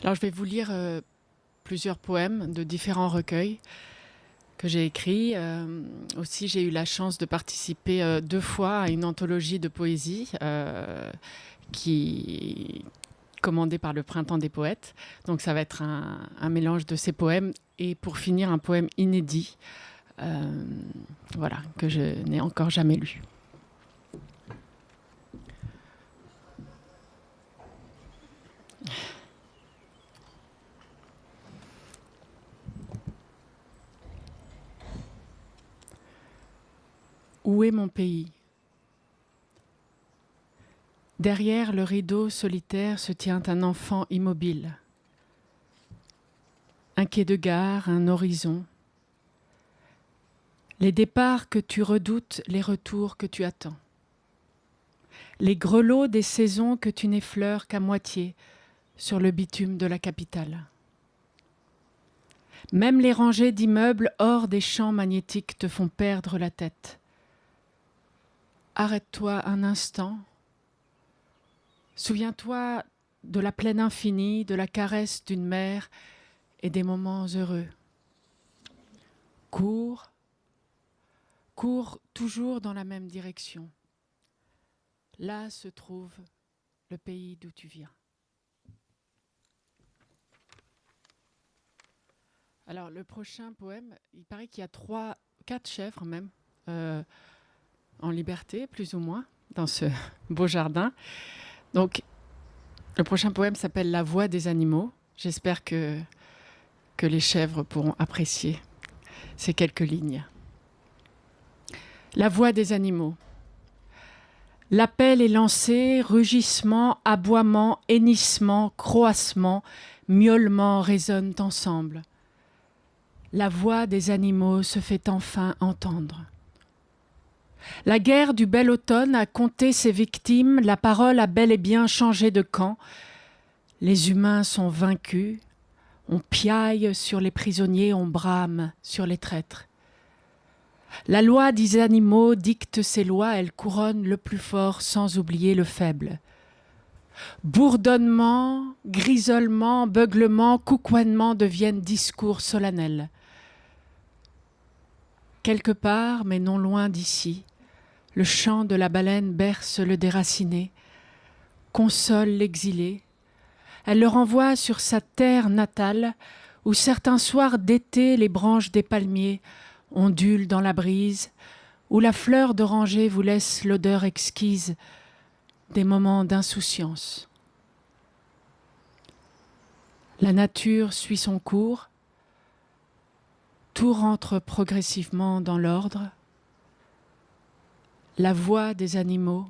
Alors je vais vous lire plusieurs poèmes de différents recueils que j'ai écrits. Aussi, j'ai eu la chance de participer 2 fois à une anthologie de poésie qui commandée par le Printemps des Poètes. Donc ça va être un mélange de ces poèmes et pour finir un poème inédit, voilà, que je n'ai encore jamais lu. Où est mon pays ? Derrière le rideau solitaire se tient un enfant immobile. Un quai de gare, un horizon. Les départs que tu redoutes, les retours que tu attends. Les grelots des saisons que tu n'effleures qu'à moitié sur le bitume de la capitale. Même les rangées d'immeubles hors des champs magnétiques te font perdre la tête. Arrête-toi un instant. Souviens-toi de la plaine infinie, de la caresse d'une mère et des moments heureux. Cours, cours toujours dans la même direction. Là se trouve le pays d'où tu viens. Alors le prochain poème, il paraît qu'il y a 4 chèvres même, en liberté, plus ou moins, dans ce beau jardin. Donc, le prochain poème s'appelle « La voix des animaux ». J'espère que les chèvres pourront apprécier ces quelques lignes. La voix des animaux. L'appel est lancé, rugissement, aboiement, hennissement, croassement, miaulement résonnent ensemble. La voix des animaux se fait enfin entendre. La guerre du bel automne a compté ses victimes, la parole a bel et bien changé de camp. Les humains sont vaincus, on piaille sur les prisonniers, on brame sur les traîtres. La loi des animaux dicte ses lois, elle couronne le plus fort sans oublier le faible. Bourdonnement, grisolement, beuglement, coucouennement deviennent discours solennels. Quelque part, mais non loin d'ici, le chant de la baleine berce le déraciné, console l'exilé. Elle le renvoie sur sa terre natale, où certains soirs d'été les branches des palmiers ondulent dans la brise, où la fleur d'oranger vous laisse l'odeur exquise des moments d'insouciance. La nature suit son cours, tout rentre progressivement dans l'ordre. La voix des animaux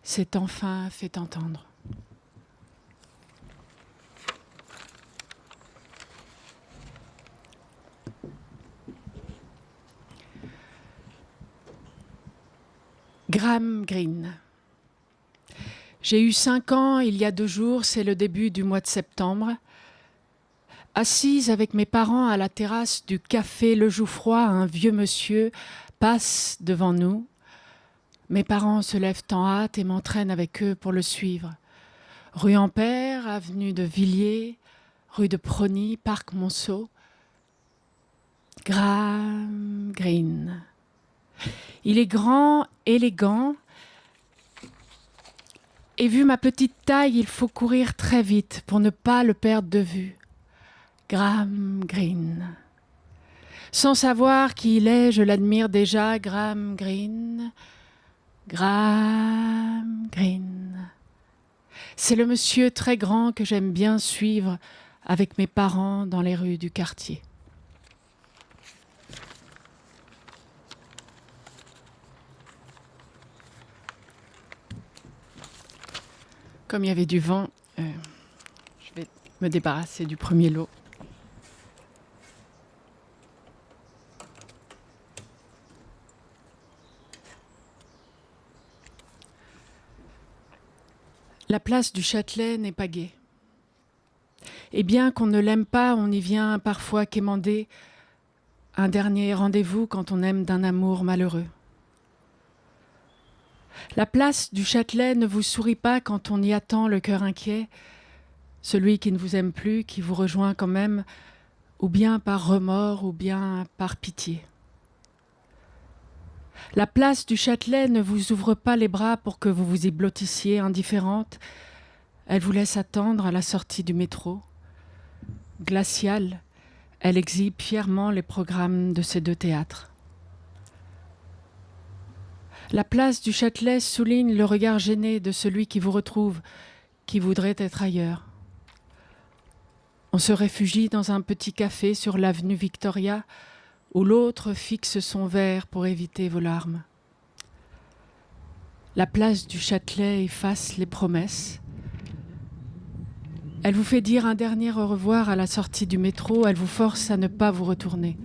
s'est enfin fait entendre. Graham Greene. J'ai eu 5 ans il y a 2 jours, c'est le début du mois de septembre. Assise avec mes parents à la terrasse du café Le Jouffroy, un vieux monsieur passe devant nous. Mes parents se lèvent en hâte et m'entraînent avec eux pour le suivre. Rue Ampère, avenue de Villiers, rue de Prony, parc Monceau. Graham Greene. Il est grand, élégant, et vu ma petite taille, il faut courir très vite pour ne pas le perdre de vue. Graham Greene. Sans savoir qui il est, je l'admire déjà. Graham Greene. Graham Greene. C'est le monsieur très grand que j'aime bien suivre avec mes parents dans les rues du quartier. Comme il y avait du vent, je vais me débarrasser du premier lot. La place du Châtelet n'est pas gaie. Et bien qu'on ne l'aime pas, on y vient parfois quémander un dernier rendez-vous quand on aime d'un amour malheureux. La place du Châtelet ne vous sourit pas quand on y attend le cœur inquiet. celui qui ne vous aime plus, qui vous rejoint quand même, ou bien par remords, ou bien par pitié. La place du Châtelet ne vous ouvre pas les bras pour que vous vous y blottissiez indifférente. Elle vous laisse attendre à la sortie du métro. Glaciale, elle exhibe fièrement les programmes de ces deux théâtres. La place du Châtelet souligne le regard gêné de celui qui vous retrouve, qui voudrait être ailleurs. On se réfugie dans un petit café sur l'avenue Victoria, où l'autre fixe son verre pour éviter vos larmes. La place du Châtelet efface les promesses. Elle vous fait dire un dernier au revoir à la sortie du métro, elle vous force à ne pas vous retourner.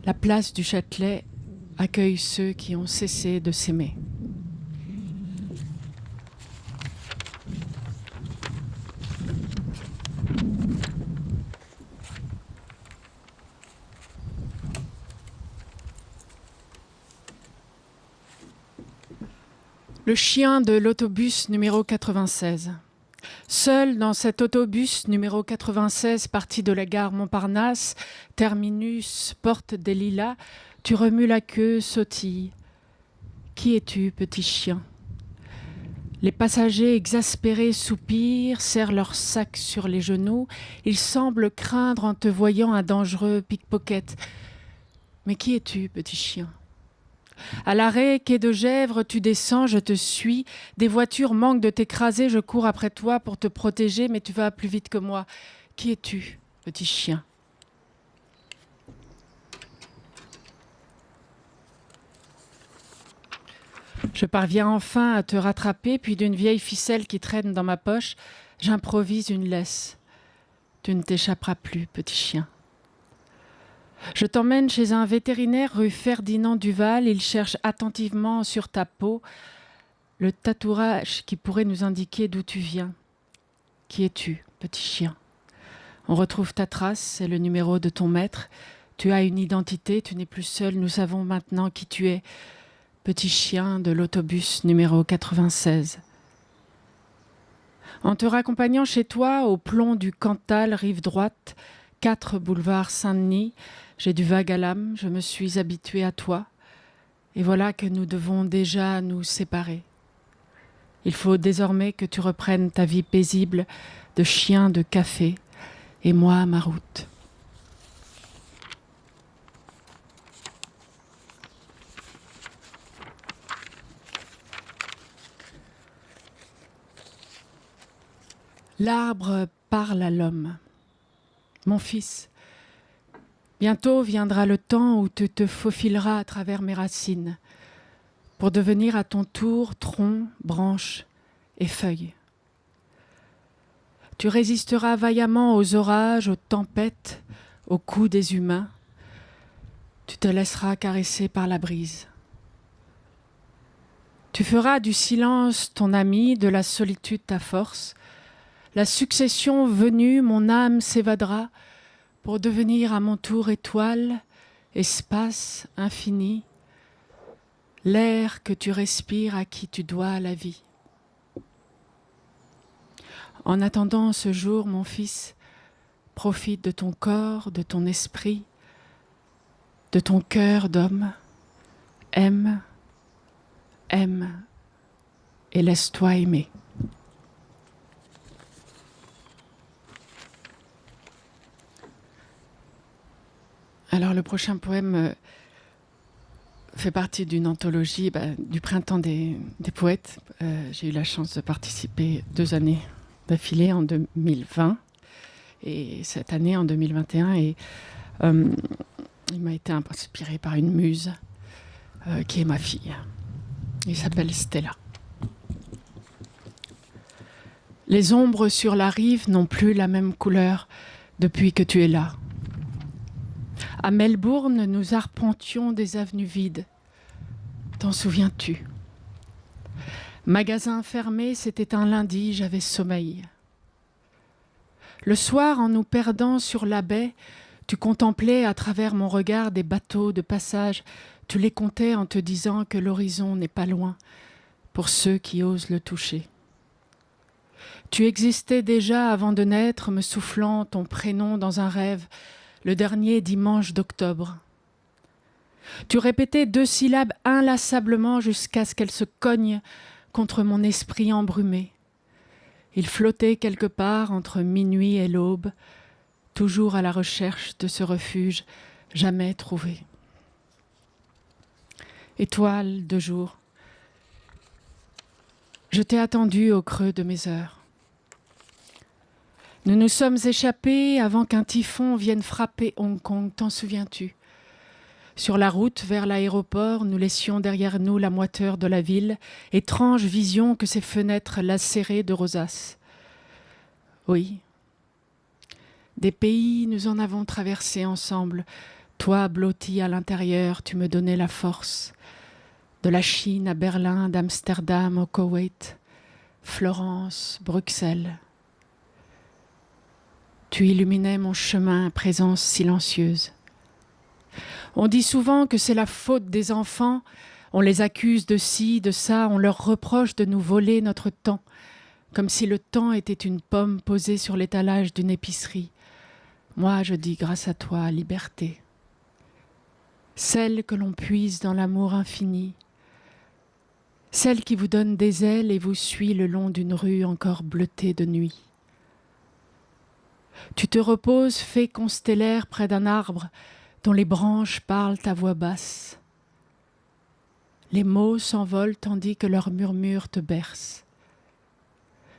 La place du Châtelet accueille ceux qui ont cessé de s'aimer. Le chien de l'autobus numéro 96. Seul dans cet autobus numéro 96 parti de la gare Montparnasse, terminus porte des Lilas, tu remues la queue, sautille. Qui es-tu, petit chien ? Les passagers exaspérés soupirent, serrent leurs sacs sur les genoux. Ils semblent craindre en te voyant un dangereux pickpocket. Mais qui es-tu, petit chien ? À l'arrêt, quai de Gesvres, tu descends, je te suis. Des voitures manquent de t'écraser, je cours après toi pour te protéger, mais tu vas plus vite que moi. Qui es-tu, petit chien ? Je parviens enfin à te rattraper, puis d'une vieille ficelle qui traîne dans ma poche, j'improvise une laisse. Tu ne t'échapperas plus, petit chien. Je t'emmène chez un vétérinaire rue Ferdinand Duval. Il cherche attentivement sur ta peau le tatouage qui pourrait nous indiquer d'où tu viens. Qui es-tu, petit chien ? On retrouve ta trace et le numéro de ton maître. Tu as une identité, tu n'es plus seul. Nous savons maintenant qui tu es. Petit chien de l'autobus numéro 96. En te raccompagnant chez toi, au plomb du Cantal, rive droite, 4 boulevard Saint-Denis, j'ai du vague à l'âme, je me suis habituée à toi, et voilà que nous devons déjà nous séparer. Il faut désormais que tu reprennes ta vie paisible de chien de café, et moi ma route. L'arbre parle à l'homme. Mon fils, bientôt viendra le temps où tu te faufileras à travers mes racines pour devenir à ton tour tronc, branche et feuille. Tu résisteras vaillamment aux orages, aux tempêtes, aux coups des humains. Tu te laisseras caresser par la brise. Tu feras du silence ton ami, de la solitude ta force. La succession venue, mon âme s'évadera pour devenir à mon tour étoile, espace infini, l'air que tu respires à qui tu dois la vie. En attendant ce jour, mon fils, profite de ton corps, de ton esprit, de ton cœur d'homme. Aime, aime et laisse-toi aimer. Alors le prochain poème fait partie d'une anthologie du Printemps des poètes. J'ai eu la chance de participer 2 années d'affilée en 2020 et cette année en 2021. Et il m'a été inspiré par une muse qui est ma fille. Il s'appelle Stella. Les ombres sur la rive n'ont plus la même couleur depuis que tu es là. À Melbourne, nous arpentions des avenues vides. T'en souviens-tu ? Magasin fermé, c'était un lundi, j'avais sommeil. Le soir, en nous perdant sur la baie, tu contemplais à travers mon regard des bateaux de passage. Tu les comptais en te disant que l'horizon n'est pas loin pour ceux qui osent le toucher. Tu existais déjà avant de naître, me soufflant ton prénom dans un rêve, le dernier dimanche d'octobre. Tu répétais 2 syllabes inlassablement jusqu'à ce qu'elles se cognent contre mon esprit embrumé. Il flottait quelque part entre minuit et l'aube, toujours à la recherche de ce refuge jamais trouvé. Étoile de jour, je t'ai attendu au creux de mes heures. Nous nous sommes échappés avant qu'un typhon vienne frapper Hong Kong, t'en souviens-tu ? Sur la route vers l'aéroport, nous laissions derrière nous la moiteur de la ville, étrange vision que ces fenêtres lacérées de rosaces. Oui, des pays, nous en avons traversé ensemble. Toi, blotti à l'intérieur, tu me donnais la force. De la Chine à Berlin, d'Amsterdam au Koweït, Florence, Bruxelles. Tu illuminais mon chemin, présence silencieuse. On dit souvent que c'est la faute des enfants, on les accuse de ci, de ça, on leur reproche de nous voler notre temps, comme si le temps était une pomme posée sur l'étalage d'une épicerie. Moi, je dis grâce à toi, liberté. Celle que l'on puise dans l'amour infini, celle qui vous donne des ailes et vous suit le long d'une rue encore bleutée de nuit. Tu te reposes, fée constellaire près d'un arbre, dont les branches parlent à voix basse. Les mots s'envolent tandis que leurs murmures te bercent.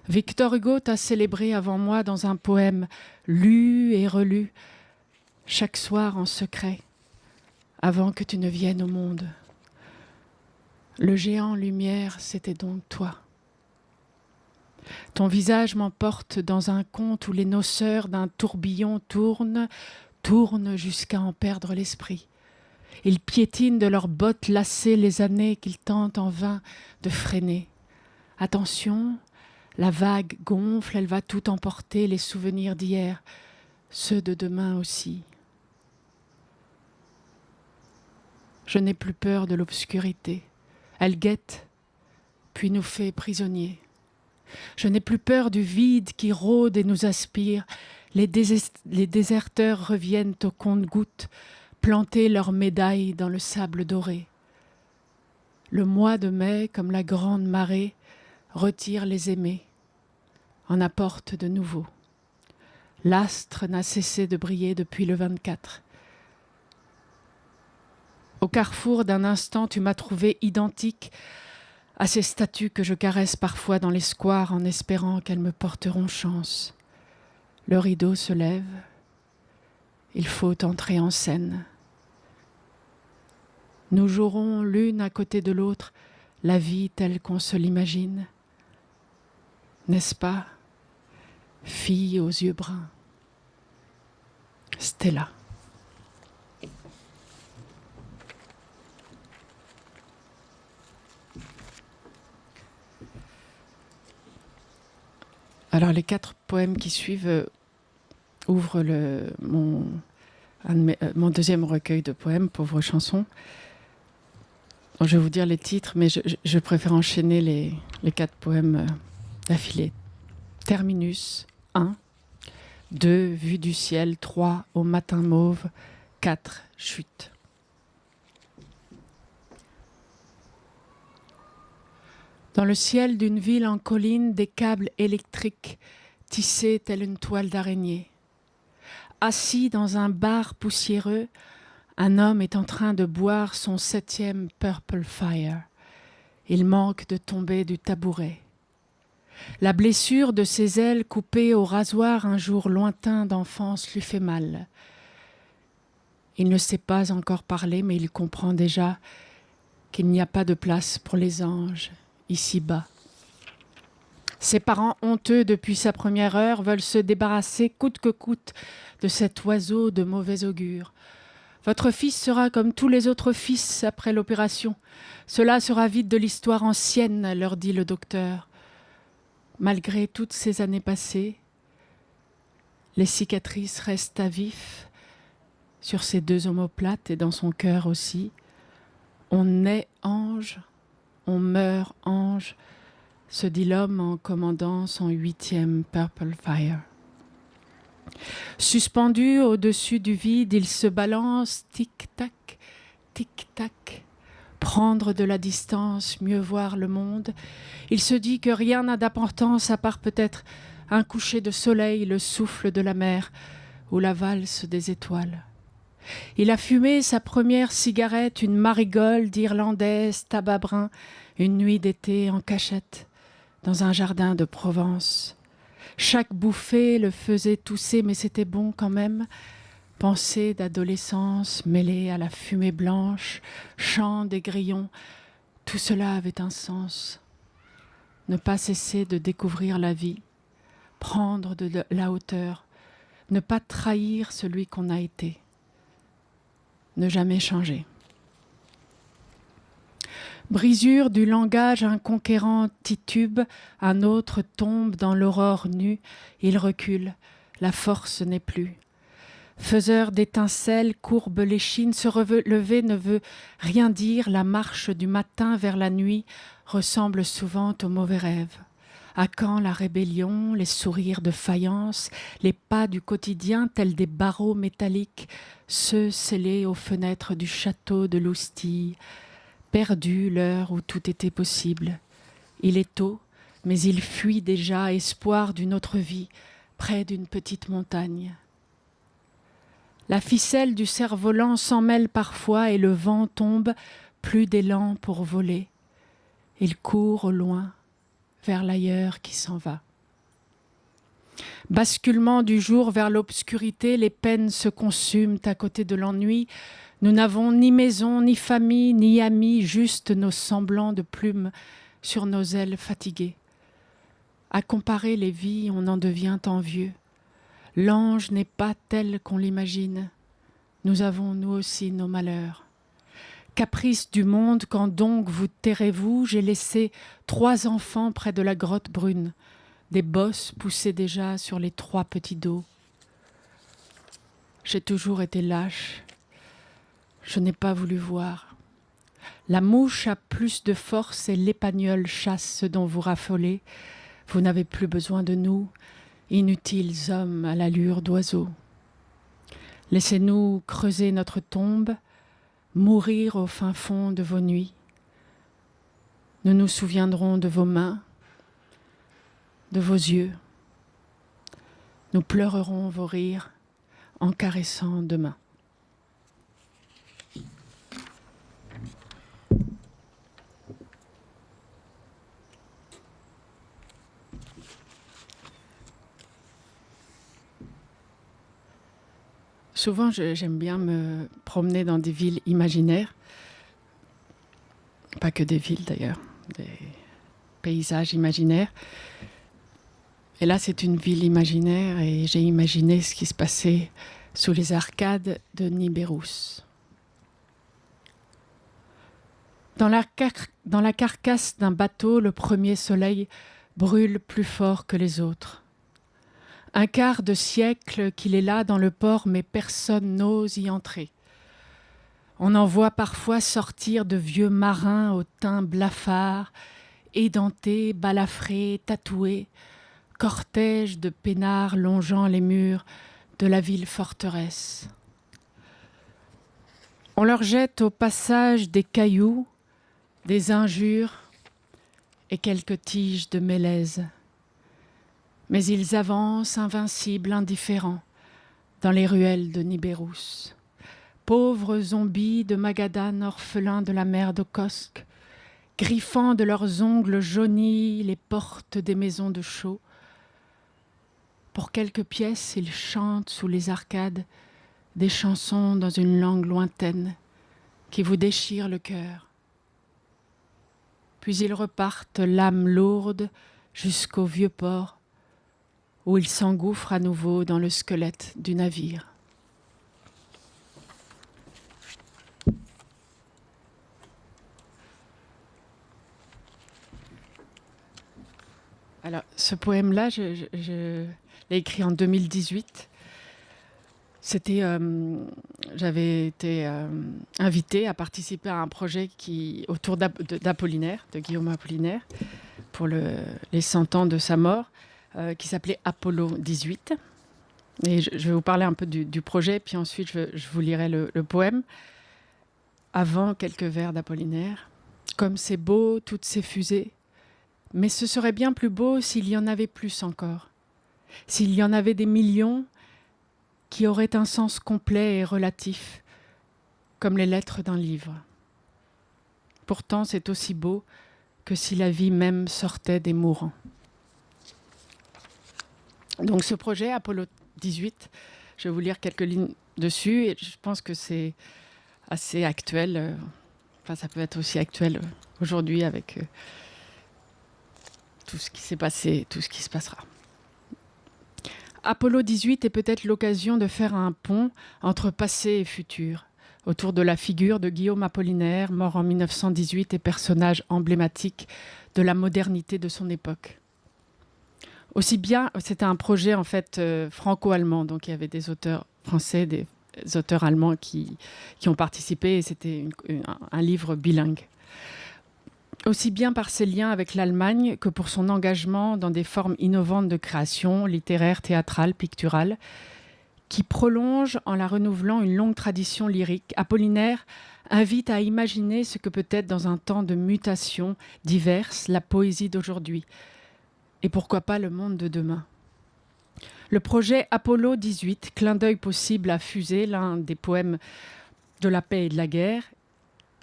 Victor Hugo t'a célébré avant moi dans un poème lu et relu, chaque soir en secret, avant que tu ne viennes au monde. Le géant lumière, c'était donc toi. Ton visage m'emporte dans un conte où les noceurs d'un tourbillon tournent jusqu'à en perdre l'esprit. Ils piétinent de leurs bottes lacées les années qu'ils tentent en vain de freiner. Attention, la vague gonfle, elle va tout emporter, les souvenirs d'hier, ceux de demain aussi. Je n'ai plus peur de l'obscurité. Elle guette, puis nous fait prisonniers. Je n'ai plus peur du vide qui rôde et nous aspire. Les déserteurs reviennent au compte-gouttes, planter leurs médailles dans le sable doré. Le mois de mai, comme la grande marée, retire les aimés, en apporte de nouveaux. L'astre n'a cessé de briller depuis le 24. Au carrefour d'un instant, tu m'as trouvé identique à ces statues que je caresse parfois dans les squares en espérant qu'elles me porteront chance. Le rideau se lève, il faut entrer en scène. Nous jouerons l'une à côté de l'autre la vie telle qu'on se l'imagine. N'est-ce pas, fille aux yeux bruns? Stella. Alors les 4 poèmes qui suivent ouvrent mon deuxième recueil de poèmes, Pauvre chanson. Donc, je vais vous dire les titres, mais je préfère enchaîner les 4 poèmes d'affilée. Terminus, 1. 2. Vue du ciel, 3. Au matin mauve, 4. Chute. Dans le ciel d'une ville en colline, des câbles électriques tissés telle une toile d'araignée. Assis dans un bar poussiéreux, un homme est en train de boire son 7e Purple Fire. Il manque de tomber du tabouret. La blessure de ses ailes coupées au rasoir un jour lointain d'enfance lui fait mal. Il ne sait pas encore parler, mais il comprend déjà qu'il n'y a pas de place pour les anges ici-bas. Ses parents, honteux depuis sa première heure, veulent se débarrasser coûte que coûte de cet oiseau de mauvais augure. Votre fils sera comme tous les autres fils après l'opération. Cela sera vite de l'histoire ancienne, leur dit le docteur. Malgré toutes ces années passées, les cicatrices restent à vif sur ses 2 omoplates et dans son cœur aussi. On naît ange, on meurt ange, se dit l'homme en commandant son 8e Purple Fire. Suspendu au-dessus du vide, il se balance, tic-tac, tic-tac. Prendre de la distance, mieux voir le monde. Il se dit que rien n'a d'importance à part peut-être un coucher de soleil, le souffle de la mer ou la valse des étoiles. Il a fumé sa première cigarette, une marigold irlandaise, tabac brun, une nuit d'été en cachette, dans un jardin de Provence. Chaque bouffée le faisait tousser, mais c'était bon quand même. Pensée d'adolescence mêlée à la fumée blanche, chant des grillons, tout cela avait un sens. Ne pas cesser de découvrir la vie, prendre de la hauteur, ne pas trahir celui qu'on a été, ne jamais changer. Brisure du langage, un conquérant titube, un autre tombe dans l'aurore nue, il recule, la force n'est plus. Faiseur d'étincelles, courbe l'échine, se relever ne veut rien dire, la marche du matin vers la nuit ressemble souvent aux mauvais rêves. À quand la rébellion, les sourires de faïence, les pas du quotidien tels des barreaux métalliques, ceux scellés aux fenêtres du château de Loustille, perdu l'heure où tout était possible. Il est tôt, mais il fuit déjà, espoir d'une autre vie, près d'une petite montagne. La ficelle du cerf-volant s'en mêle parfois et le vent tombe, plus d'élan pour voler. Il court au loin, vers l'ailleurs qui s'en va. Basculement du jour vers l'obscurité, les peines se consument à côté de l'ennui. Nous n'avons ni maison, ni famille, ni amis, juste nos semblants de plumes sur nos ailes fatiguées. À comparer les vies, on en devient envieux. L'ange n'est pas tel qu'on l'imagine. Nous avons, nous aussi, nos malheurs. Caprice du monde, quand donc vous tairez-vous, j'ai laissé 3 enfants près de la grotte brune. Des bosses poussaient déjà sur les 3 petits dos. J'ai toujours été lâche. Je n'ai pas voulu voir. La mouche a plus de force et l'épagnole chasse ce dont vous raffolez. Vous n'avez plus besoin de nous. Inutiles hommes à l'allure d'oiseaux. Laissez-nous creuser notre tombe, mourir au fin fond de vos nuits. Nous nous souviendrons de vos mains, de vos yeux. Nous pleurerons vos rires en caressant demain. Souvent, j'aime bien me promener dans des villes imaginaires. Pas que des villes d'ailleurs, des paysages imaginaires. Et là, c'est une ville imaginaire et j'ai imaginé ce qui se passait sous les arcades de Nibérous. Dans la carcasse d'un bateau, le premier soleil brûle plus fort que les autres. Un quart de siècle qu'il est là dans le port, mais personne n'ose y entrer. On en voit parfois sortir de vieux marins au teint blafard, édentés, balafrés, tatoués, cortège de peinards longeant les murs de la ville forteresse. On leur jette au passage des cailloux, des injures et quelques tiges de mélèze. Mais ils avancent, invincibles, indifférents, dans les ruelles de Nibérous. Pauvres zombies de Magadan, orphelins de la mer d'Okosk, griffant de leurs ongles jaunis les portes des maisons de chaux. Pour quelques pièces, ils chantent sous les arcades des chansons dans une langue lointaine qui vous déchire le cœur. Puis ils repartent, l'âme lourde, jusqu'au vieux port, où ils s'engouffrent à nouveau dans le squelette du navire. Alors, ce poème-là, je l'ai écrit en 2018. J'avais été invitée à participer à un projet autour d'Apollinaire, de Guillaume Apollinaire, pour les 100 ans de sa mort, qui s'appelait Apollo 18. Et je vais vous parler un peu du projet, puis ensuite je vous lirai le poème. Avant, quelques vers d'Apollinaire. Comme c'est beau, toutes ces fusées, mais ce serait bien plus beau s'il y en avait plus encore. S'il y en avait des millions qui auraient un sens complet et relatif, comme les lettres d'un livre. Pourtant, c'est aussi beau que si la vie même sortait des mourants. Donc ce projet, Apollo 18, je vais vous lire quelques lignes dessus, et je pense que c'est assez actuel. Enfin, ça peut être aussi actuel aujourd'hui avec tout ce qui s'est passé, tout ce qui se passera. Apollo 18 est peut-être l'occasion de faire un pont entre passé et futur, autour de la figure de Guillaume Apollinaire, mort en 1918 et personnage emblématique de la modernité de son époque. Aussi bien, c'était un projet en fait franco-allemand, donc il y avait des auteurs français, des auteurs allemands qui ont participé, et c'était un livre bilingue. Aussi bien par ses liens avec l'Allemagne que pour son engagement dans des formes innovantes de création, littéraire, théâtrale, picturale, qui prolonge en la renouvelant une longue tradition lyrique. Apollinaire invite à imaginer ce que peut être dans un temps de mutations diverses la poésie d'aujourd'hui, et pourquoi pas le monde de demain. Le projet Apollo 18, clin d'œil possible à Fusée, l'un des poèmes de la paix et de la guerre,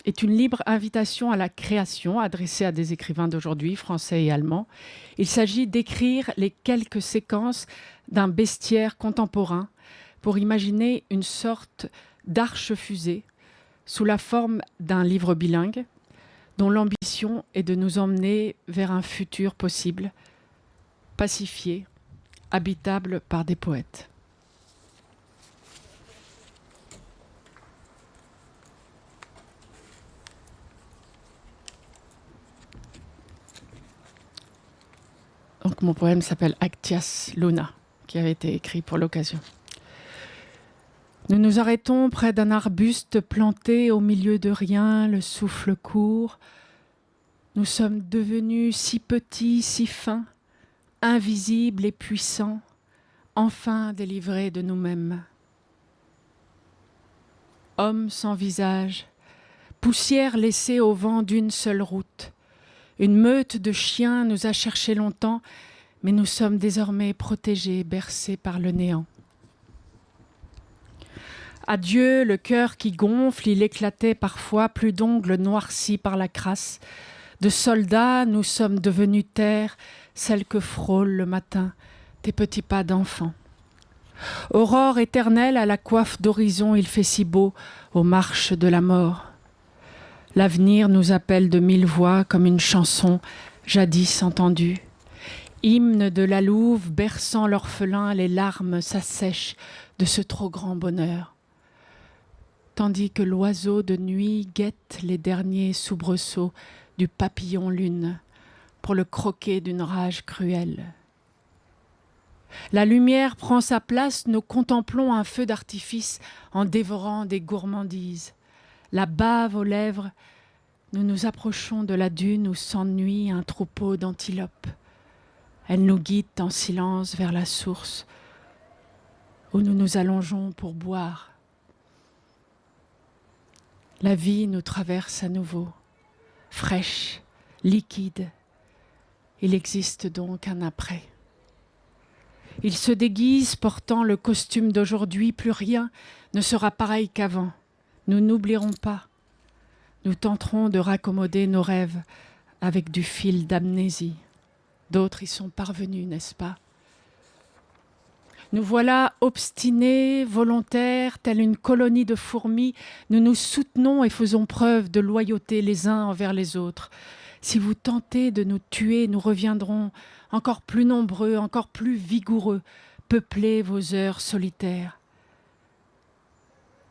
est une libre invitation à la création adressée à des écrivains d'aujourd'hui, français et allemands. Il s'agit d'écrire les quelques séquences d'un bestiaire contemporain pour imaginer une sorte d'arche-fusée sous la forme d'un livre bilingue dont l'ambition est de nous emmener vers un futur possible, pacifié, habitable par des poètes. Donc mon poème s'appelle Actias Luna, qui avait été écrit pour l'occasion. Nous nous arrêtons près d'un arbuste planté au milieu de rien, le souffle court. Nous sommes devenus si petits, si fins, invisibles et puissants, enfin délivrés de nous-mêmes. Hommes sans visage, poussière laissée au vent d'une seule route. Une meute de chiens nous a cherchés longtemps, mais nous sommes désormais protégés, bercés par le néant. Adieu, le cœur qui gonfle, il éclatait parfois, plus d'ongles noircis par la crasse. De soldats, nous sommes devenus terre, celle que frôle le matin tes petits pas d'enfant. Aurore éternelle à la coiffe d'horizon, il fait si beau aux marches de la mort. L'avenir nous appelle de mille voix comme une chanson jadis entendue. Hymne de la louve, berçant l'orphelin, les larmes s'assèchent de ce trop grand bonheur. Tandis que l'oiseau de nuit guette les derniers soubresauts du papillon lune pour le croquer d'une rage cruelle. La lumière prend sa place, nous contemplons un feu d'artifice en dévorant des gourmandises. La bave aux lèvres, nous nous approchons de la dune où s'ennuie un troupeau d'antilopes. Elles nous guident en silence vers la source où nous nous allongeons pour boire. La vie nous traverse à nouveau, fraîche, liquide. Il existe donc un après. Il se déguise portant le costume d'aujourd'hui, plus rien ne sera pareil qu'avant. Nous n'oublierons pas. Nous tenterons de raccommoder nos rêves avec du fil d'amnésie. D'autres y sont parvenus, n'est-ce pas? Nous voilà obstinés, volontaires, telle une colonie de fourmis. Nous nous soutenons et faisons preuve de loyauté les uns envers les autres. Si vous tentez de nous tuer, nous reviendrons encore plus nombreux, encore plus vigoureux, peupler vos heures solitaires.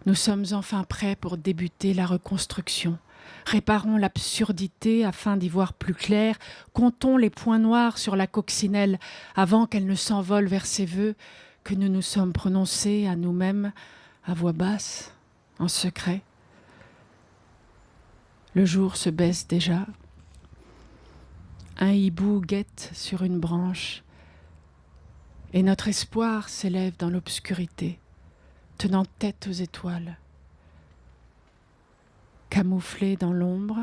Nous sommes enfin prêts pour débuter la reconstruction. Réparons l'absurdité afin d'y voir plus clair. Comptons les points noirs sur la coccinelle avant qu'elle ne s'envole vers ses vœux que nous nous sommes prononcés à nous-mêmes à voix basse, en secret. Le jour se baisse déjà. Un hibou guette sur une branche et notre espoir s'élève dans l'obscurité, tenant tête aux étoiles. Camouflé dans l'ombre,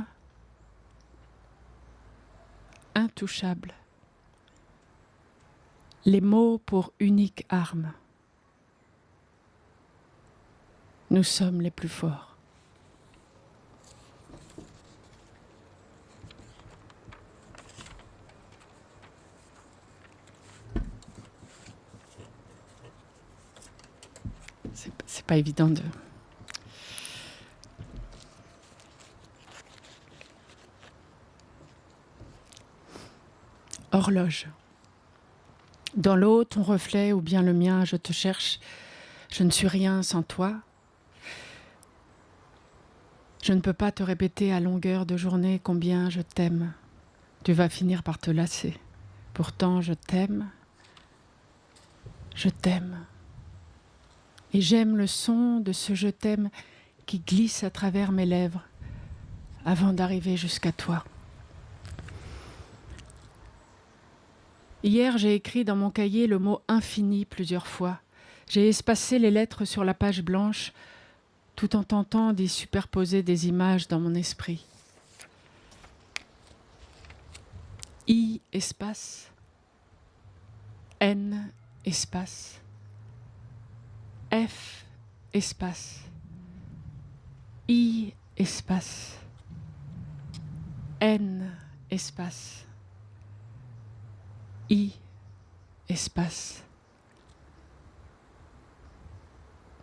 intouchable. Les mots pour unique arme. Nous sommes les plus forts. C'est pas évident de... Horloge. Dans l'eau, ton reflet ou bien le mien, je te cherche. Je ne suis rien sans toi. Je ne peux pas te répéter à longueur de journée combien je t'aime. Tu vas finir par te lasser. Pourtant, je t'aime. Je t'aime. Et j'aime le son de ce je t'aime qui glisse à travers mes lèvres avant d'arriver jusqu'à toi. Hier, j'ai écrit dans mon cahier le mot infini plusieurs fois. J'ai espacé les lettres sur la page blanche tout en tentant d'y superposer des images dans mon esprit. I espace, N espace, F espace, I espace, N espace, I espace.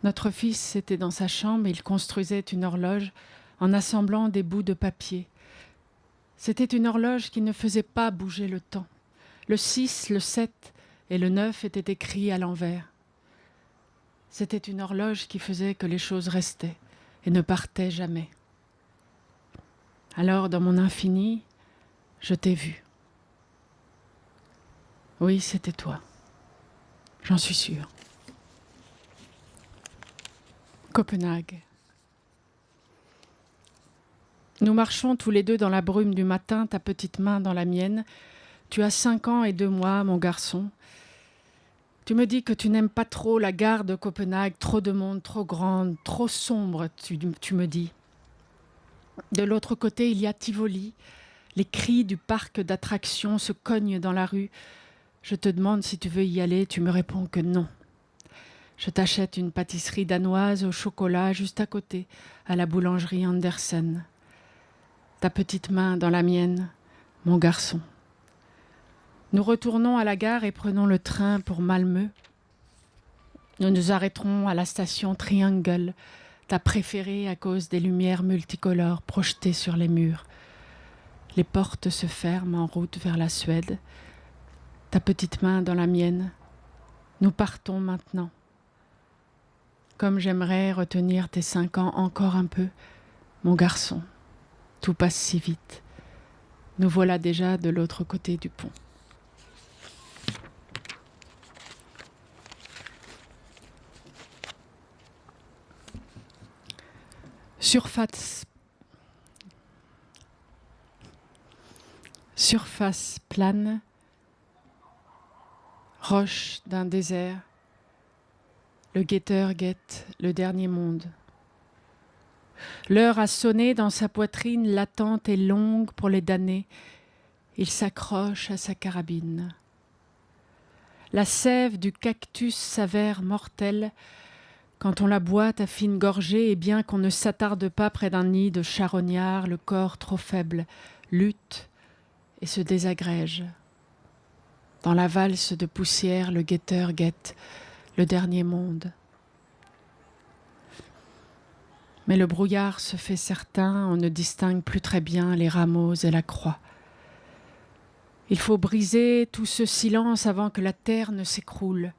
Notre fils était dans sa chambre et il construisait une horloge en assemblant des bouts de papier. C'était une horloge qui ne faisait pas bouger le temps. Le 6, le 7 et le 9 étaient écrits à l'envers. C'était une horloge qui faisait que les choses restaient et ne partaient jamais. Alors, dans mon infini, je t'ai vu. Oui, c'était toi. J'en suis sûre. Copenhague. Nous marchons tous les deux dans la brume du matin, ta petite main dans la mienne. Tu as 5 ans et 2 mois, mon garçon. Tu me dis que tu n'aimes pas trop la gare de Copenhague, trop de monde, trop grande, trop sombre, tu me dis. De l'autre côté, il y a Tivoli. Les cris du parc d'attractions se cognent dans la rue. Je te demande si tu veux y aller, tu me réponds que non. Je t'achète une pâtisserie danoise au chocolat juste à côté, à la boulangerie Andersen. Ta petite main dans la mienne, mon garçon. Nous retournons à la gare et prenons le train pour Malmö. Nous nous arrêterons à la station Triangle, ta préférée à cause des lumières multicolores projetées sur les murs. Les portes se ferment en route vers la Suède. Ta petite main dans la mienne. Nous partons maintenant. Comme j'aimerais retenir tes 5 ans encore un peu, mon garçon. Tout passe si vite. Nous voilà déjà de l'autre côté du pont. Surface plane, roche d'un désert, le guetteur guette le dernier monde. L'heure a sonné dans sa poitrine, l'attente est longue pour les damnés. Il s'accroche à sa carabine. La sève du cactus s'avère mortelle quand on la boit à fine gorgée et bien qu'on ne s'attarde pas près d'un nid de charognard, le corps trop faible lutte et se désagrège. Dans la valse de poussière, le guetteur guette le dernier monde. Mais le brouillard se fait certain, on ne distingue plus très bien les rameaux et la croix. Il faut briser tout ce silence avant que la terre ne s'écroule.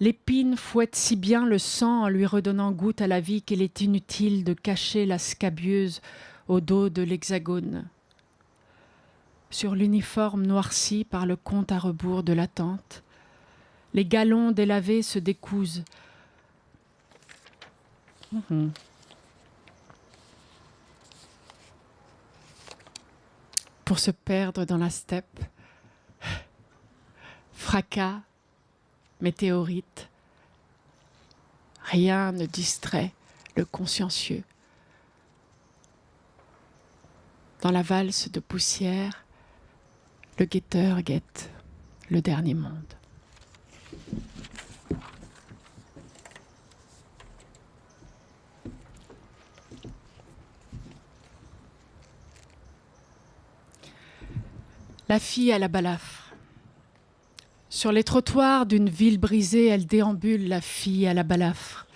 L'épine fouette si bien le sang en lui redonnant goût à la vie qu'il est inutile de cacher la scabieuse au dos de l'hexagone. Sur l'uniforme noirci par le compte à rebours de l'attente, les galons délavés se décousent. pour se perdre dans la steppe. Fracas, météorites, rien ne distrait le consciencieux. Dans la valse de poussière, le guetteur guette le dernier monde. La fille à la balafre. Sur les trottoirs d'une ville brisée, elle déambule, la fille à la balafre.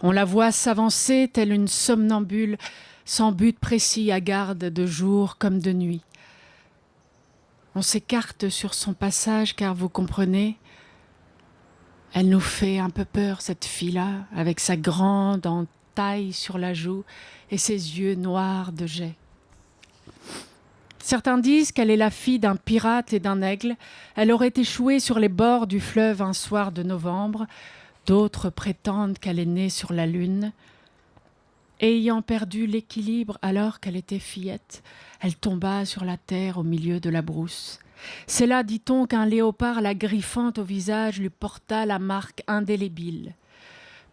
On la voit s'avancer telle une somnambule, sans but précis, à garde de jour comme de nuit. On s'écarte sur son passage car vous comprenez, elle nous fait un peu peur cette fille-là, avec sa grande entaille sur la joue et ses yeux noirs de jais. Certains disent qu'elle est la fille d'un pirate et d'un aigle. Elle aurait échoué sur les bords du fleuve un soir de novembre. D'autres prétendent qu'elle est née sur la lune. Et ayant perdu l'équilibre alors qu'elle était fillette, elle tomba sur la terre au milieu de la brousse. C'est là, dit-on, qu'un léopard la griffant au visage lui porta la marque indélébile.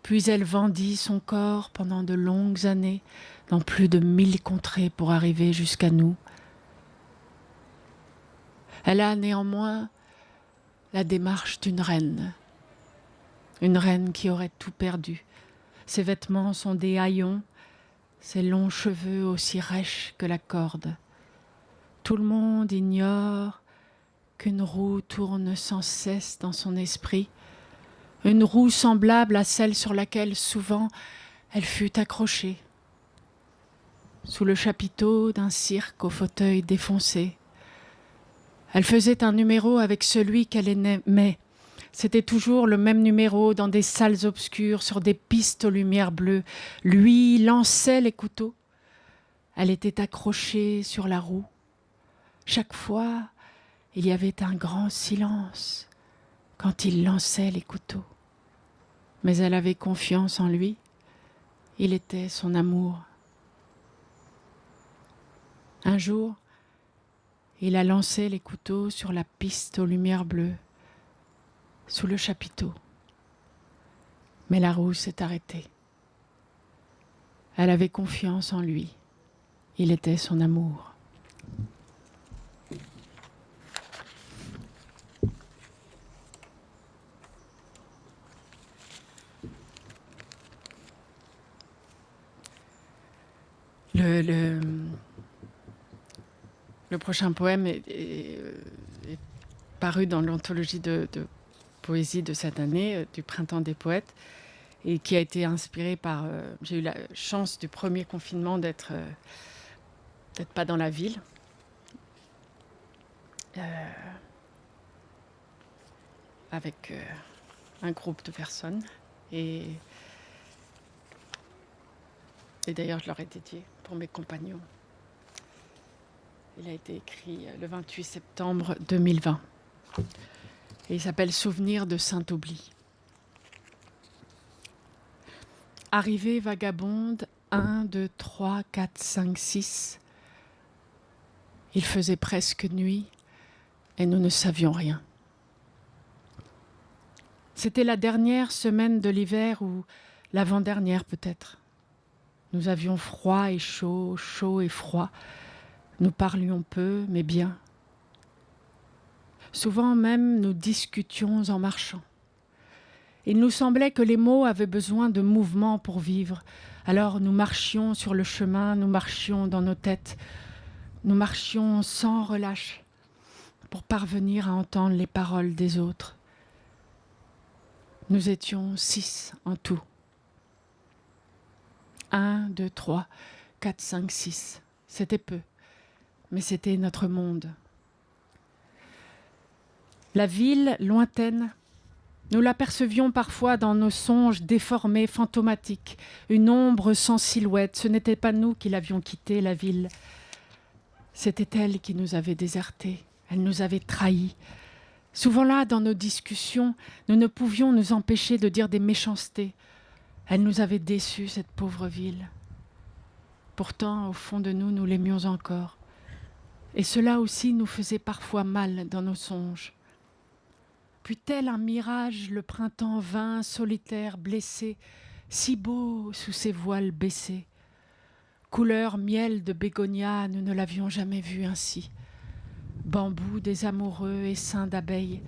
Puis elle vendit son corps pendant de longues années dans plus de 1000 contrées pour arriver jusqu'à nous. Elle a néanmoins la démarche d'une reine qui aurait tout perdu. Ses vêtements sont des haillons, ses longs cheveux aussi rêches que la corde. Tout le monde ignore qu'une roue tourne sans cesse dans son esprit, une roue semblable à celle sur laquelle souvent elle fut accrochée, sous le chapiteau d'un cirque au fauteuil défoncé. Elle faisait un numéro avec celui qu'elle aimait. C'était toujours le même numéro dans des salles obscures, sur des pistes aux lumières bleues. Lui lançait les couteaux. Elle était accrochée sur la roue. Chaque fois, il y avait un grand silence quand il lançait les couteaux. Mais elle avait confiance en lui. Il était son amour. Un jour, il a lancé les couteaux sur la piste aux lumières bleues, sous le chapiteau. Mais la roue s'est arrêtée. Elle avait confiance en lui. Il était son amour. Le prochain poème est paru dans l'anthologie de poésie de cette année, du Printemps des poètes, et qui a été inspiré par... j'ai eu la chance du premier confinement d'être pas dans la ville. Avec un groupe de personnes. Et d'ailleurs, je leur ai dédié pour mes compagnons. Il a été écrit le 28 septembre 2020. Et il s'appelle « Souvenir de Saint-Oubli ». Arrivée vagabonde, 1, 2, 3, 4, 5, 6. Il faisait presque nuit et nous ne savions rien. C'était la dernière semaine de l'hiver ou l'avant-dernière peut-être. Nous avions froid et chaud, chaud et froid. Nous parlions peu, mais bien. Souvent même, nous discutions en marchant. Il nous semblait que les mots avaient besoin de mouvement pour vivre. Alors nous marchions sur le chemin, nous marchions dans nos têtes. Nous marchions sans relâche pour parvenir à entendre les paroles des autres. Nous étions 6 en tout. 1, 2, 3, 4, 5, 6. C'était peu, mais c'était notre monde. La ville lointaine, nous l'apercevions parfois dans nos songes déformés, fantomatiques, une ombre sans silhouette. Ce n'était pas nous qui l'avions quittée, la ville. C'était elle qui nous avait désertés. Elle nous avait trahis. Souvent là, dans nos discussions, nous ne pouvions nous empêcher de dire des méchancetés. Elle nous avait déçus, cette pauvre ville. Pourtant, au fond de nous, nous l'aimions encore. Et cela aussi nous faisait parfois mal dans nos songes. Puis tel un mirage, le printemps vint, solitaire, blessé, si beau sous ses voiles baissés. Couleur miel de bégonia, nous ne l'avions jamais vu ainsi. Bambou des amoureux, essaim d'abeilles,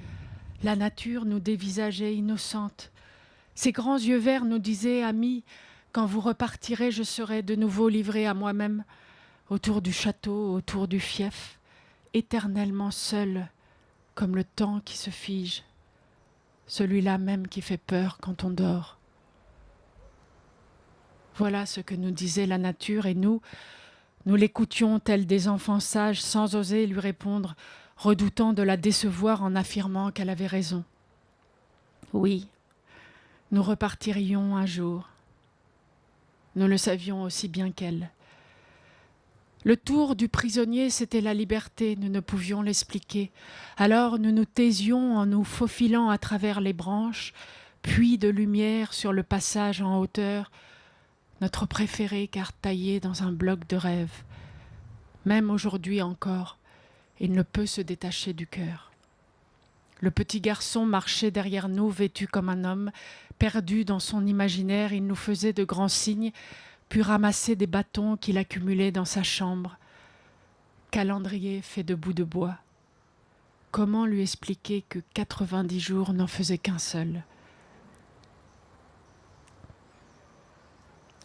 la nature nous dévisageait innocente. Ses grands yeux verts nous disaient, amis, quand vous repartirez, je serai de nouveau livré à moi-même, autour du château, autour du fief, éternellement seul, comme le temps qui se fige, celui-là même qui fait peur quand on dort. Voilà ce que nous disait la nature, et nous l'écoutions tels des enfants sages, sans oser lui répondre, redoutant de la décevoir en affirmant qu'elle avait raison. Oui, nous repartirions un jour. Nous le savions aussi bien qu'elle. Le tour du prisonnier, c'était la liberté, nous ne pouvions l'expliquer. Alors nous nous taisions en nous faufilant à travers les branches, puits de lumière sur le passage en hauteur, notre préférée car taillée dans un bloc de rêve. Même aujourd'hui encore, il ne peut se détacher du cœur. Le petit garçon marchait derrière nous, vêtu comme un homme, perdu dans son imaginaire, il nous faisait de grands signes, puis ramassait des bâtons qu'il accumulait dans sa chambre. Calendrier fait de bouts de bois. Comment lui expliquer que 90 jours n'en faisaient qu'un seul ?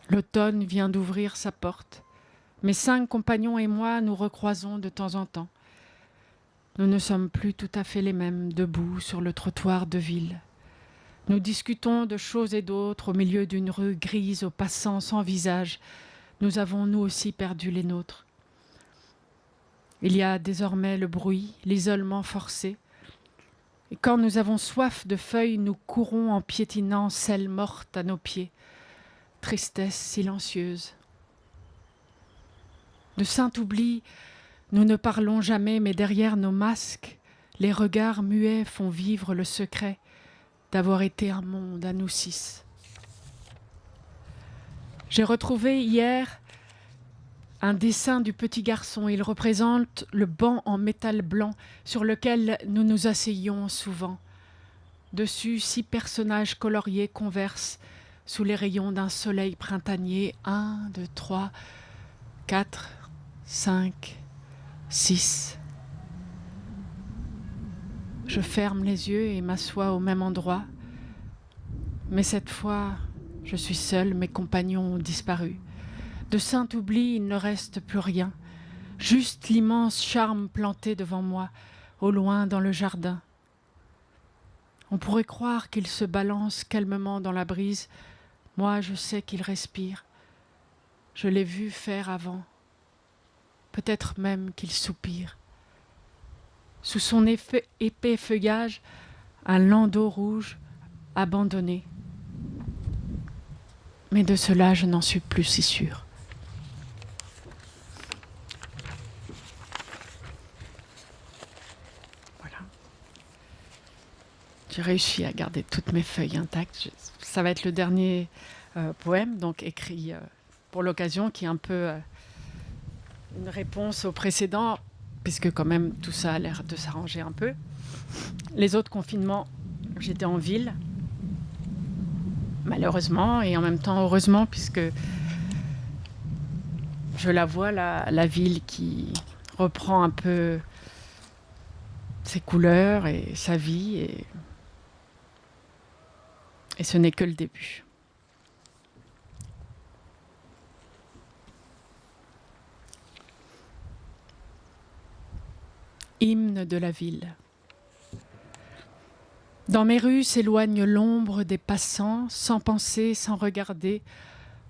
L'automne vient d'ouvrir sa porte. Mes 5 compagnons et moi nous recroisons de temps en temps. Nous ne sommes plus tout à fait les mêmes, debout sur le trottoir de ville. Nous discutons de choses et d'autres au milieu d'une rue grise aux passants sans visage. Nous avons nous aussi perdu les nôtres. Il y a désormais le bruit, l'isolement forcé. Et quand nous avons soif de feuilles, nous courons en piétinant celles mortes à nos pieds. Tristesse silencieuse. De saint oubli, nous ne parlons jamais, mais derrière nos masques, les regards muets font vivre le secret d'avoir été un monde à nous 6. J'ai retrouvé hier un dessin du petit garçon. Il représente le banc en métal blanc sur lequel nous nous asseyions souvent. Dessus, 6 personnages coloriés conversent sous les rayons d'un soleil printanier. 1, 2, 3, 4, 5, 6. Je ferme les yeux et m'assois au même endroit. Mais cette fois, je suis seule, mes compagnons ont disparu. De saint oubli, il ne reste plus rien. Juste l'immense charme planté devant moi, au loin dans le jardin. On pourrait croire qu'il se balance calmement dans la brise. Moi, je sais qu'il respire. Je l'ai vu faire avant. Peut-être même qu'il soupire. Sous son épais feuillage, un landau rouge abandonné. Mais de cela, je n'en suis plus si sûre. Voilà. J'ai réussi à garder toutes mes feuilles intactes. Ça va être le dernier poème, donc écrit pour l'occasion, qui est un peu une réponse au précédent, puisque quand même tout ça a l'air de s'arranger un peu. Les autres confinements, j'étais en ville, malheureusement, et en même temps heureusement, puisque je la vois, la ville qui reprend un peu ses couleurs et sa vie, et ce n'est que le début. Hymne de la ville. Dans mes rues s'éloigne l'ombre des passants, sans penser, sans regarder.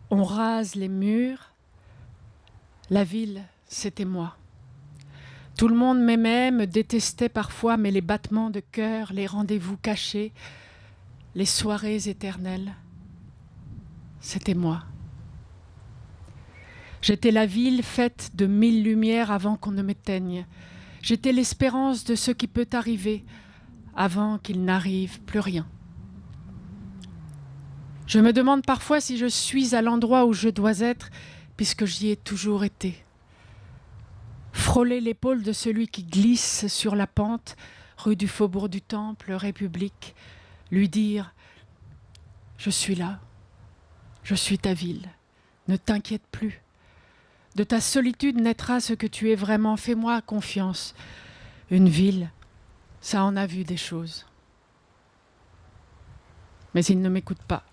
On rase les murs. La ville, c'était moi. Tout le monde m'aimait, me détestait parfois, mais les battements de cœur, les rendez-vous cachés, les soirées éternelles, c'était moi. J'étais la ville faite de 1000 lumières avant qu'on ne m'éteigne. J'étais l'espérance de ce qui peut arriver avant qu'il n'arrive plus rien. Je me demande parfois si je suis à l'endroit où je dois être, puisque j'y ai toujours été. frôler l'épaule de celui qui glisse sur la pente, rue du Faubourg du Temple, République, lui dire « Je suis là, je suis ta ville, ne t'inquiète plus. De ta solitude naîtra ce que tu es vraiment, fais-moi confiance. Une ville, ça en a vu des choses. » Mais il ne m'écoute pas.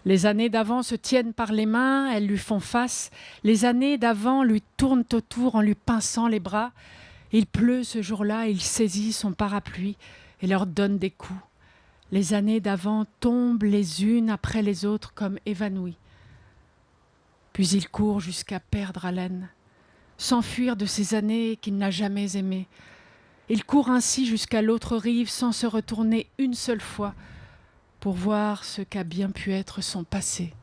Les années d'avant se tiennent par les mains, elles lui font face. Les années d'avant lui tournent autour en lui pinçant les bras. Il pleut ce jour-là, il saisit son parapluie et leur donne des coups. Les années d'avant tombent les unes après les autres comme évanouies. Puis il court jusqu'à perdre haleine, s'enfuir de ces années qu'il n'a jamais aimées. Il court ainsi jusqu'à l'autre rive sans se retourner une seule fois pour voir ce qu'a bien pu être son passé.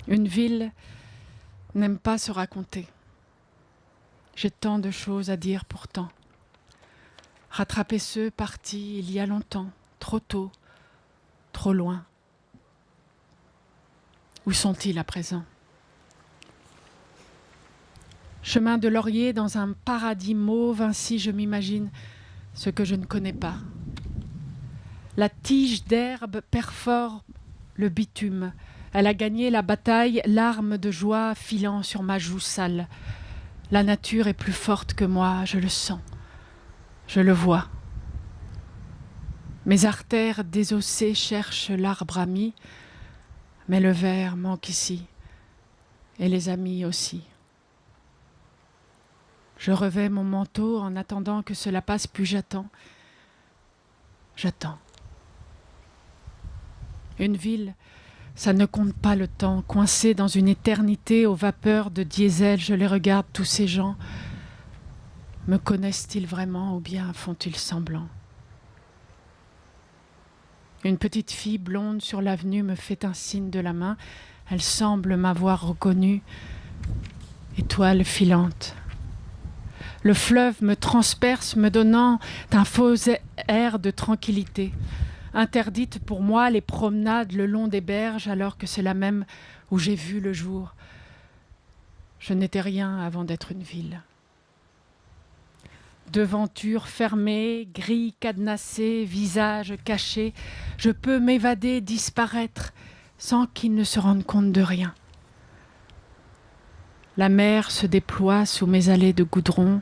Une ville n'aime pas se raconter. J'ai tant de choses à dire pourtant. Rattraper ceux partis il y a longtemps, trop tôt, trop loin. Où sont-ils à présent? Chemin de laurier dans un paradis mauve, ainsi je m'imagine ce que je ne connais pas. La tige d'herbe perfore le bitume. Elle a gagné la bataille, larmes de joie filant sur ma joue sale. La nature est plus forte que moi, je le sens, je le vois. Mes artères désossées cherchent l'arbre ami, mais le verre manque ici, et les amis aussi. Je revais mon manteau en attendant que cela passe, puis j'attends. J'attends. Une ville, ça ne compte pas le temps. Coincée dans une éternité aux vapeurs de diesel, je les regarde, tous ces gens. Me connaissent-ils vraiment ou bien font-ils semblant? Une petite fille blonde sur l'avenue me fait un signe de la main. Elle semble m'avoir reconnue. Étoile filante. Le fleuve me transperce, me donnant un faux air de tranquillité. Interdite pour moi les promenades le long des berges, alors que c'est la même où j'ai vu le jour. Je n'étais rien avant d'être une ville. Devantures fermées, grilles cadenassées, visages cachés, je peux m'évader, disparaître, sans qu'ils ne se rendent compte de rien. La mer se déploie sous mes allées de goudron.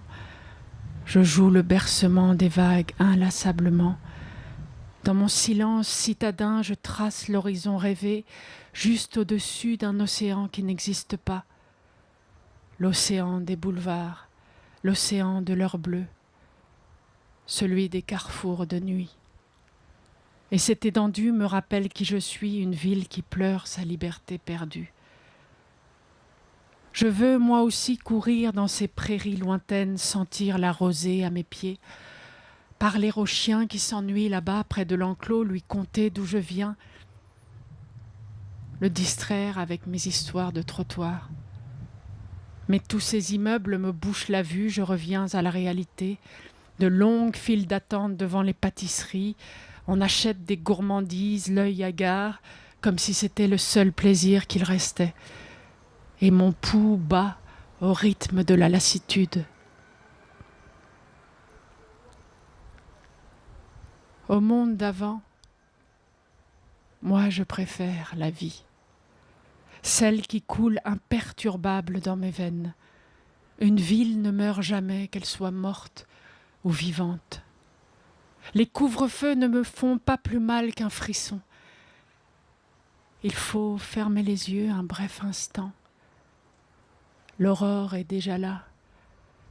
Je joue le bercement des vagues inlassablement. Dans mon silence citadin, je trace l'horizon rêvé, juste au-dessus d'un océan qui n'existe pas. L'océan des boulevards, l'océan de l'heure bleue, celui des carrefours de nuit. Et cette étendue me rappelle qui je suis, une ville qui pleure sa liberté perdue. Je veux moi aussi courir dans ces prairies lointaines, sentir la rosée à mes pieds, parler aux chiens qui s'ennuient là-bas près de l'enclos, lui conter d'où je viens, le distraire avec mes histoires de trottoir. Mais tous ces immeubles me bouchent la vue, je reviens à la réalité. De longues files d'attente devant les pâtisseries, on achète des gourmandises, l'œil hagard, comme si c'était le seul plaisir qu'il restait. Et mon pouls bat au rythme de la lassitude. Au monde d'avant, moi je préfère la vie, celle qui coule imperturbable dans mes veines. Une ville ne meurt jamais, qu'elle soit morte ou vivante. Les couvre-feux ne me font pas plus mal qu'un frisson. Il faut fermer les yeux un bref instant. L'aurore est déjà là,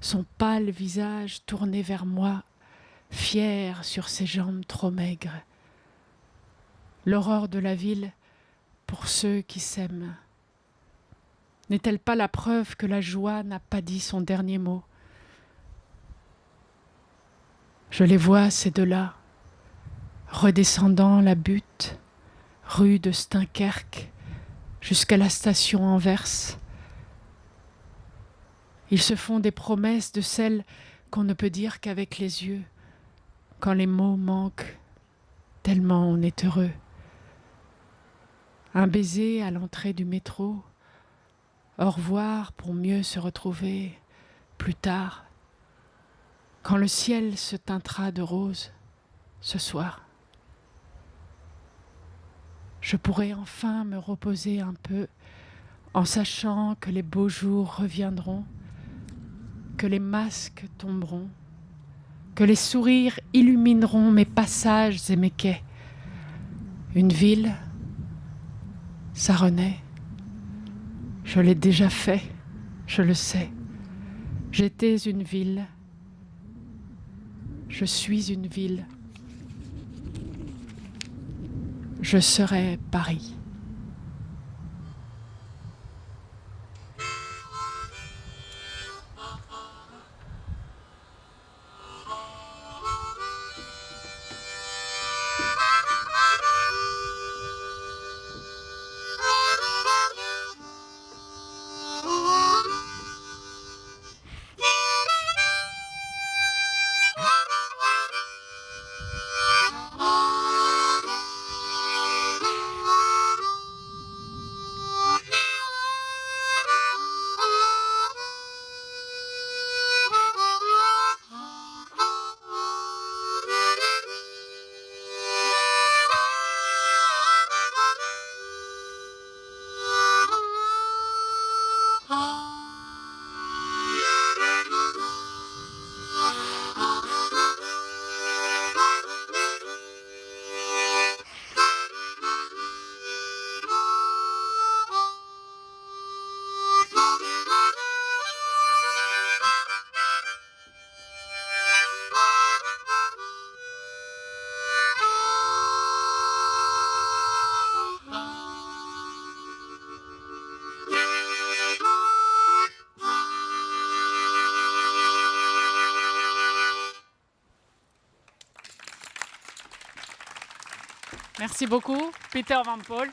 son pâle visage tourné vers moi, fier sur ses jambes trop maigres. L'aurore de la ville pour ceux qui s'aiment. N'est-elle pas la preuve que la joie n'a pas dit son dernier mot? Je les vois, ces deux-là, redescendant la butte, rue de Steinkerque, jusqu'à la station Anvers. Ils se font des promesses de celles qu'on ne peut dire qu'avec les yeux, quand les mots manquent, tellement on est heureux. Un baiser à l'entrée du métro, Au revoir pour mieux se retrouver plus tard, quand le ciel se teintera de rose ce soir. Je pourrai enfin me reposer un peu en sachant que les beaux jours reviendront, que les masques tomberont, que les sourires illumineront mes passages et mes quais. Une ville, ça renaît. Je l'ai déjà fait, je le sais. J'étais une ville. Je suis une ville. Je serai Paris. Merci beaucoup, Peter Van Paul.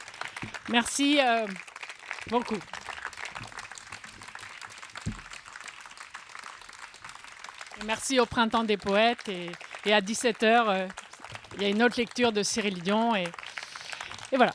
Merci beaucoup. Et merci au Printemps des Poètes. Et à 17h, il y a une autre lecture de Cyril Dion. Et voilà.